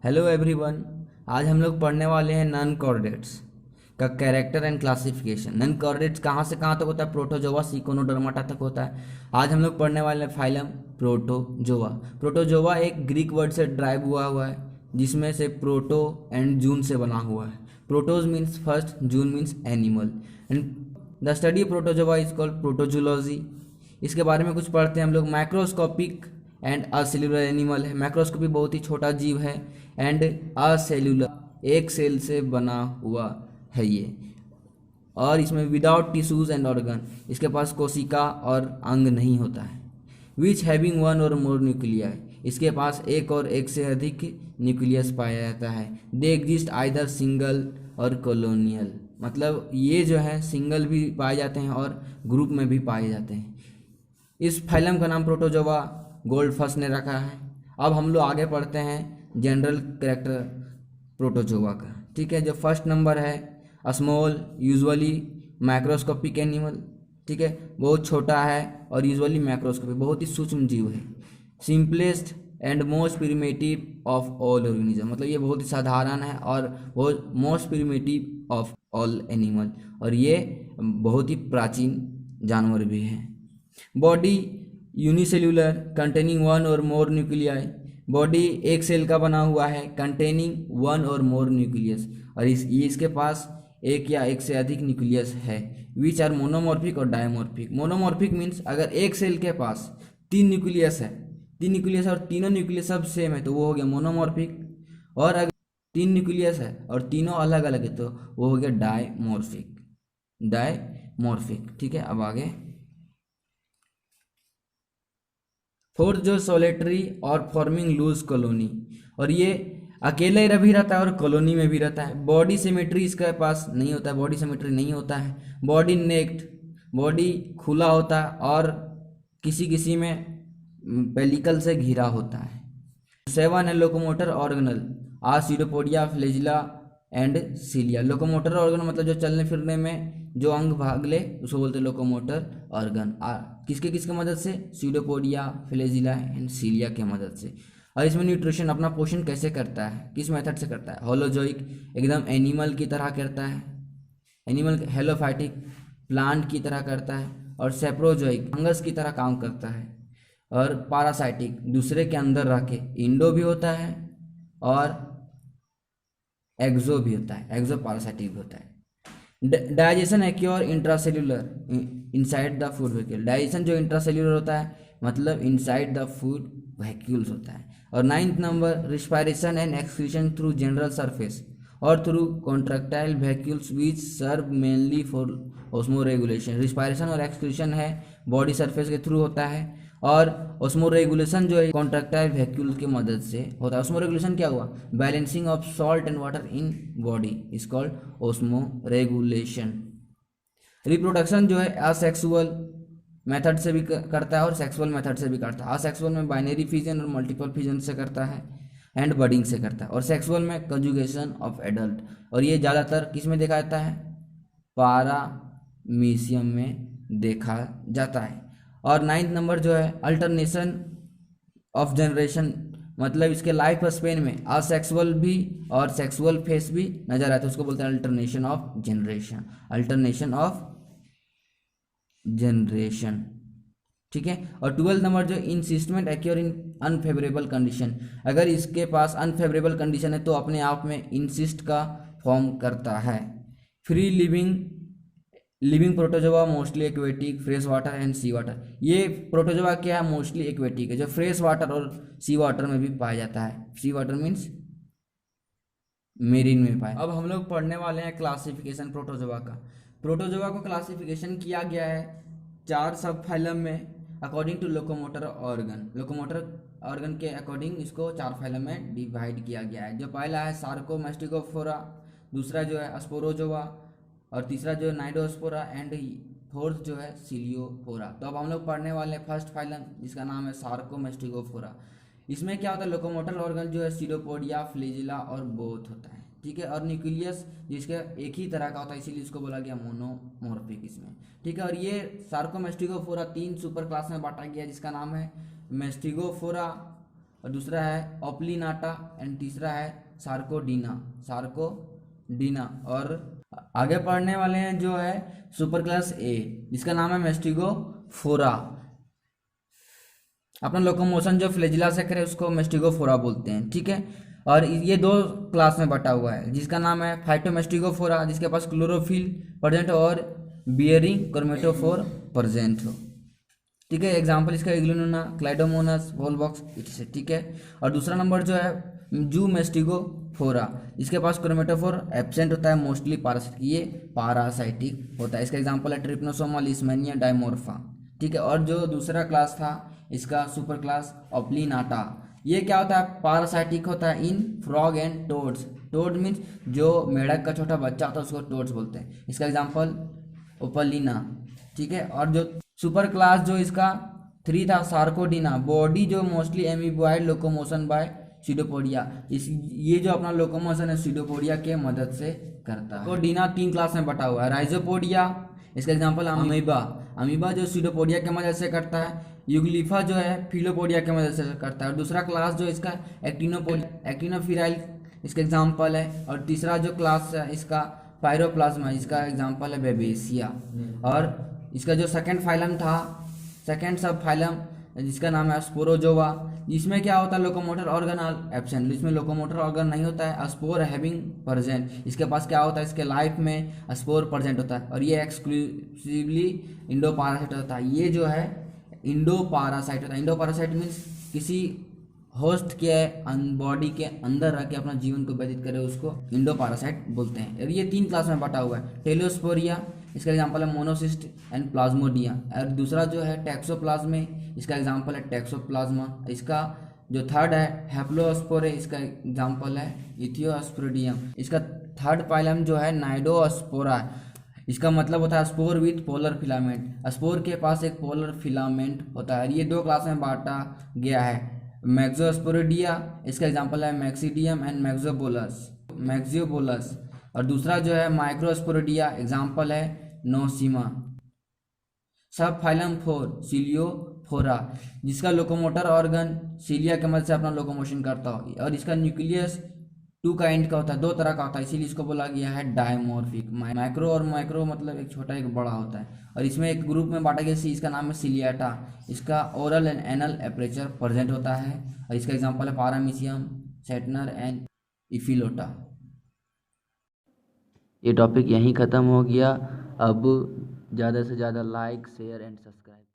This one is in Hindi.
Hello everyone. आज हम लोग पढ़ने वाले हैं नॉन कॉर्डेट्स का character and classification. Non chordates कहाँ से कहाँ तक होता है? प्रोटोजोआ सिकोनोडर्माटा तक होता है। आज हम लोग पढ़ने वाले हैं फाइलम प्रोटोजोआ। प्रोटोजोआ एक ग्रीक वर्ड से ड्राइव हुआ है जिसमें से प्रोटो एंड जून से बना हुआ है। Protos means first, zoon means animal and the study protozoa is called protozoology. इसके बारे में कुछ पढ़ते हैं हम लोग। माइक्रोस्कोपिक एंड असेलुलर एनिमल है। माइक्रोस्कोपिक बहुत ही छोटा जीव है एंड असेलुलर एक सेल से बना हुआ है ये, और इसमें विदाउट टिश्यूज एंड ऑर्गन, इसके पास कोशिका और अंग नहीं होता है। विच हैविंग वन और मोर न्यूक्लियाई, इसके पास एक और एक से अधिक न्यूक्लियस पाया जाता है। दे एग्जिस्ट आइदर सिंगल और कॉलोनियल, मतलब ये जो है सिंगल भी पाए जाते हैं और ग्रुप में भी पाए जाते हैं। इस फाइलम का नाम प्रोटोजोआ गोल्डफस्ट ने रखा है। अब हम लोग आगे पढ़ते हैं जनरल कैरेक्टर प्रोटोजोआ का। ठीक है, जो फर्स्ट नंबर है स्मॉल यूजुअली माइक्रोस्कोपिक एनिमल। ठीक है, बहुत छोटा है और यूजुअली माइक्रोस्कोपिक, बहुत ही सूक्ष्म जीव है। Simplest and most primitive of all organism, मतलब ये बहुत ही साधारण है और बहुत most primitive of all animal, और ये बहुत ही प्राचीन जानवर भी है। बॉडी यूनिसेल्यूलर कंटेनिंग वन और मोर न्यूक्लियाई, बॉडी एक सेल का बना हुआ है कंटेनिंग वन और मोर न्यूक्लियस, और इसके पास एक या एक से अधिक न्यूक्लियस है। विच आर मोनोमॉर्फिक और डायमॉर्फिक। मोनोमॉर्फिक मीन्स अगर एक सेल के पास तीन न्यूक्लियस और तीनों न्यूक्लियस सब सेम है तो वो हो गया मोनोमॉर्फिक, और अगर तीन न्यूक्लियस है और तीनों अलग अलग है तो वो हो गया डायमॉर्फिक। ठीक है, अब आगे फोर्थ जो सोलेटरी और फॉर्मिंग लूज कॉलोनी, और ये अकेले भी रहता है और कॉलोनी में भी रहता है। बॉडी सिमेट्री इसके पास नहीं होता है, बॉडी सिमेट्री नहीं होता है। बॉडी नेक्ड, बॉडी खुला होता है और किसी किसी में पेलिकल से घिरा होता है। सेवन है locomotor organelle are pseudopodia flagella and cilia. Locomotor organ मतलब जो चलने फिरने में जो अंग भाग ले उसको बोलते हैं लोकोमोटर ऑर्गन। किसके किसके मदद से? सीडोपोडिया फ्लेजिला एंड सीलिया के मदद से। और इसमें न्यूट्रिशन अपना पोषण कैसे करता है, किस मेथड से करता है? होलोजोइक, एकदम एनिमल की तरह करता है, एनिमल। हेलोफाइटिक, प्लांट की तरह करता है। और सेप्रोजोइक, फंगस की तरह काम करता है। और पारासाइटिक, दूसरे के अंदर रह के, इंडो भी होता है और एक्सो भी होता है, एक्सो पारासाइटिक भी होता है। Digestion accrue intracellular inside the food vacuole. Digestion जो इंट्रासेल्यूलर होता है मतलब इनसाइड द फूड वैक्यूल्स होता है। और ninth number respiration and excretion through general surface और through contractile vacuoles which serve mainly for osmoregulation. Respiration और एक्सक्रीशन है बॉडी सरफेस के थ्रू होता है, और ऑस्मो रेगुलेशन जो है कॉन्ट्रैक्टाइल वैक्यूल की मदद से होता है। ऑस्मो रेगुलेशन क्या हुआ? Balancing of salt and water in body is called osmo regulation. Reproduction जो है असेक्सुअल मेथड से भी करता है और सेक्सुअल मेथड से भी करता है। असेक्सुअल में बाइनरी फिजन और मल्टीपल फिजन से करता है एंड बडिंग से करता है, और सेक्सुअल में कंजुगेशन ऑफ एडल्ट, और ये ज़्यादातर किस में देखा जाता है? पारामीशियम में देखा जाता है। और नाइन्थ नंबर जो है अल्टरनेशन ऑफ जनरेशन, मतलब इसके लाइफ स्पेन में असेक्सुअल भी और सेक्सुअल फेस भी नजर आता है, उसको बोलते हैं alternation of generation, alternation of generation. ठीक है, और 12 नंबर जो इंसिस्टमेंट एक्योर इन अनफेवरेबल कंडीशन, अगर इसके पास अनफेवरेबल कंडीशन है तो अपने आप में इंसिस्ट का फॉर्म करता है। Free living protozoa mostly aquatic, fresh water and sea water. ये प्रोटोजोआ क्या है? मोस्टली एक्वेटिक है, जो फ्रेश वाटर और सी वाटर में भी पाया जाता है। सी वाटर मीन्स मेरीन में पाए। अब हम लोग पढ़ने वाले हैं क्लासिफिकेशन प्रोटोजोआ का। प्रोटोजोआ को क्लासिफिकेशन किया गया है 4 सब फाइलम में according to locomotor organ. Locomotor organ के अकॉर्डिंग इसको 4 फाइलम में डिवाइड किया गया है। जो पहला है सार्कोमेस्टिकोफोरा, दूसरा जो है स्पोरोजोआ, और तीसरा जो है नाइडोस्पोरा, एंड फोर्थ जो है सिलियोफोरा। तो अब हम लोग पढ़ने वाले हैं फर्स्ट फाइलम जिसका नाम है सार्कोमेस्टिकोफोरा। इसमें क्या होता है? लोकोमोटर ऑर्गन जो है सीडोपोडिया फ्लेजिला और बोथ होता है। ठीक है, और न्यूक्लियस जिसका एक ही तरह का होता है इसीलिए इसको बोला गया मोनोमॉर्फिक इसमें। ठीक है, और ये सार्कोमेस्टिकोफोरा 3 सुपर क्लास में बांटा गया जिसका नाम है मेस्टिगोफोरा, और दूसरा है ओप्लिनाटा एंड तीसरा है सार्कोडीना। और आगे पढ़ने वाले हैं जो है सुपर क्लास ए, जिसका नाम है मेस्टिगोफोरा। अपना लोकोमोशन जो फ्लैजिला से करे उसको मेस्टिगोफोरा बोलते हैं, ठीक है। और ये दो क्लास में बटा हुआ है, जिसका नाम है फाइटोमेस्टिगोफोरा, जिसके पास क्लोरोफिल प्रेजेंट और बियरिंग क्रोमेटोफोर प्रेजेंट हो, ठीक है। एग्जाम्पल इसका इग्लूना, क्लाइडोमोनास, वोलबॉक्स इसे, ठीक है। और दूसरा नंबर जो है जू मेस्टिगोफोरा, इसके पास क्रोमेटोफोर एब्सेंट होता है, मोस्टली पारासाइटिक, ये पारासाइटिक होता है। इसका एग्जाम्पल है ट्रिप्नोसोमा लिस्मेनिया डाइमोर्फा, ठीक है। और जो दूसरा क्लास था इसका सुपर क्लास ओप्लिनाटा, ये क्या होता है, पारासाइटिक होता है in frog and toads. Toad means जो मेढक का छोटा बच्चा होता है उसको टोड्स बोलते हैं। इसका एग्जाम्पल ओपलिना, ठीक है। और जो सुपर क्लास जो इसका 3 था सार्कोडीना, बॉडी जो mostly amoeboid locomotion by pseudopodia, इस ये जो अपना लोकोमोशन है सीडोपोडिया के मदद से करता है। कोडीना 3 क्लास में बटा हुआ है, राइजोपोडिया, इसका एग्जाम्पल अमीबा जो सीडोपोडिया के मदद से करता है, यूग्लिफा जो है फिलोपोडिया के मदद से करता है। और दूसरा क्लास जो इसका एक्टिनोफिराइल, इसका एग्जाम्पल है। और तीसरा जो क्लास है इसका पायरोप्लाज्मा, इसका एग्जाम्पल है बेबेसिया। और इसका जो सेकंड सब फाइलम जिसका नाम है स्पोरोजोवा, जिसमें क्या होता है लोकोमोटर ऑर्गन एब्सेंट, इसमें लोकोमोटर ऑर्गन नहीं होता है, स्पोर हैविंग प्रेजेंट, इसके पास क्या होता है, इसके लाइफ में स्पोर प्रेजेंट होता है। और ये एक्सक्लूसिवली इंडोपारासाइट होता है, ये जो है इंडोपारासाइट होता है। इंडोपारासाइट मीन्स किसी होस्ट के बॉडी के अंदर रह के अपना जीवन को व्यतीत करे, उसको इंडोपारासाइट बोलते हैं। और ये 3 क्लास में बटा हुआ है, टेलोस्पोरिया, इसका एग्जाम्पल है मोनोसिस्ट एंड प्लाज्मोडिया। और दूसरा जो है टैक्सोप्लाज्मे, इसका एग्जाम्पल है टैक्सोप्लाज्मा। इसका जो थर्ड है हैप्लोस्पोरे, इसका एग्जाम्पल है इथियोस्पोरिडियम। इसका थर्ड फाइलम जो है नाइडोस्पोरा, इसका मतलब होता है spore with polar filament, spore के पास एक पोलर फिलामेंट होता है। ये 2 क्लास में बांटा गया है, मैक्सोस्पोरिडिया, इसका एग्जाम्पल है मैक्सीडियम एंड मैक्सियोबोलस। और दूसरा जो है माइक्रोस्पोरिडिया, एग्जाम्पल है नोसिमा। सब फाइलम 4 सिलियोफोरा, जिसका लोकोमोटर ऑर्गन सिलिया के मदद से अपना लोकोमोशन करता हो। और इसका न्यूक्लियस 2 काइंड का होता है, 2 तरह का होता है, इसीलिए इसको बोला गया है डायमॉर्फिक। माइक्रो मतलब एक छोटा एक बड़ा होता है। और इसमें एक ग्रुप में बांटा गया सी, इसका नाम है सिलियाटा, इसका oral and anal aperture present होता है। और इसका एग्जाम्पल है पारामीशियम, सेटनर एंड इफिलोटा। ये टॉपिक यहीं ख़त्म हो गया। अब ज़्यादा से ज़्यादा लाइक, शेयर एंड सब्सक्राइब